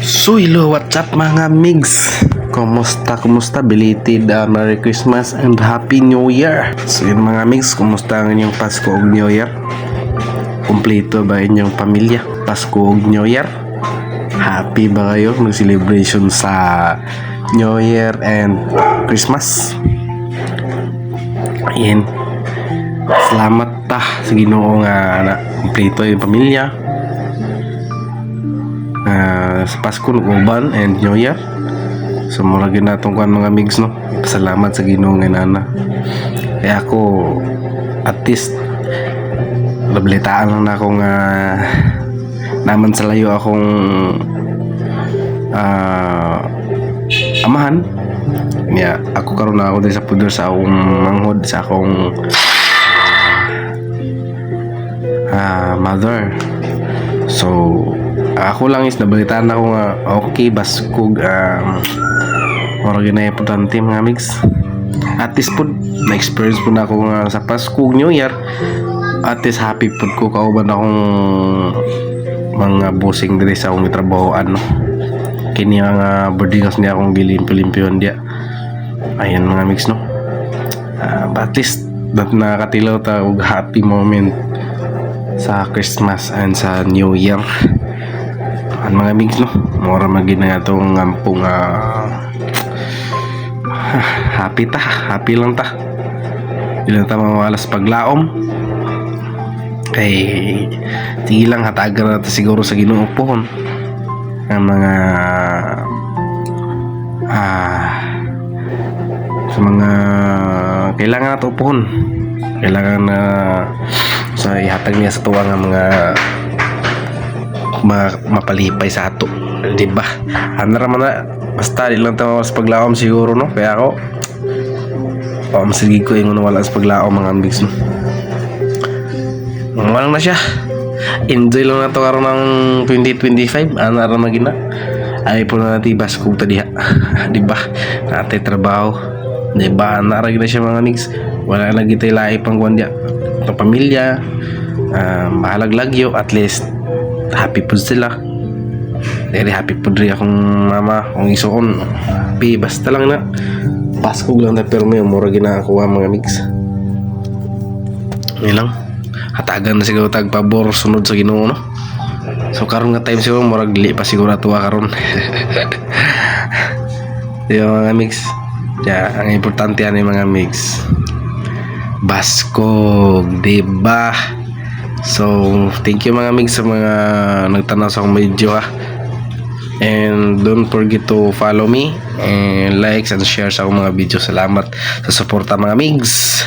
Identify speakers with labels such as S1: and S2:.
S1: So hello, what's up mga migs? Kumusta? Belated Merry Christmas and Happy New Year. So yun mga migs, kumusta ang inyong Pasko o New Year? Kumpleto ba inyong pamilya? Pasko o New Year? Happy ba kayo mag-celebration sa New Year and Christmas? Ayan, salamat sa Ginoo nga na kumpleto yung pamilya. Sa Pasko uban and New Year, so mura gyud natong kuan mga migs, no. Salamat sa Ginoo nga nana. Kaya ako at least nabalitaan lang na akong naman sa layo akong amahan niya. Ako karon na ako din sa puder sa akong manghod sa akong mother. So ako lang is nabalitaan ako nga okay baskog mura gyud na importante mga migs. At least po na experience po na ako nga sa Pasko New Year. At least happy po ko kauban akong mga bossing diri sa akong trabahoan, no. Kini nga boardingas niya akong gilimpyo-limpyon dia. Ayan mga migs, no. But at least nakatilaw ta og happy moment sa Christmas and sa New Year. Ang mga migs, no, mura magin na itong ampong happy lang ta. Ilan ta mawalas paglaom kay sige lang hatagan natin siguro sa Ginoo pohon ang mga sa mga kailangan nato pohon, kailangan na sa ihatag niya sa tuwa nga mga mapalipay sa ato, di ba? Ano raman na basta di lang tayo sa paglaom siguro, no. Kaya ako masigig ko yung wala sa paglaom mga ambigs, no. Walang na siya, enjoy lang na to karon ng 2025. Ano raman gina ay po na natin baskog ta diha di ba? Natay trabaho, di ba? Narag na siya mga ambigs. Wala na gitay lahi pang kuandya ng pamilya, mahalagyo. At least happy po sila. Very happy po rin akong mama, akong isuon. Happy, basta lang na Pasko lang na, pero may umura ginakakuha mga mix. Ngayon lang, hatagan na siguro tagpabor sunod sa Ginoo, no. So karon nga time siguro murag dili pa siguro tuwa karon. Yung mga mix, ang importante yan yung mga mix Baskog, diba? So thank you mga mix sa mga nagtanaw sa akong video, ha. And don't forget to follow me and likes and share sa akong mga video. Salamat sa suporta mga migs.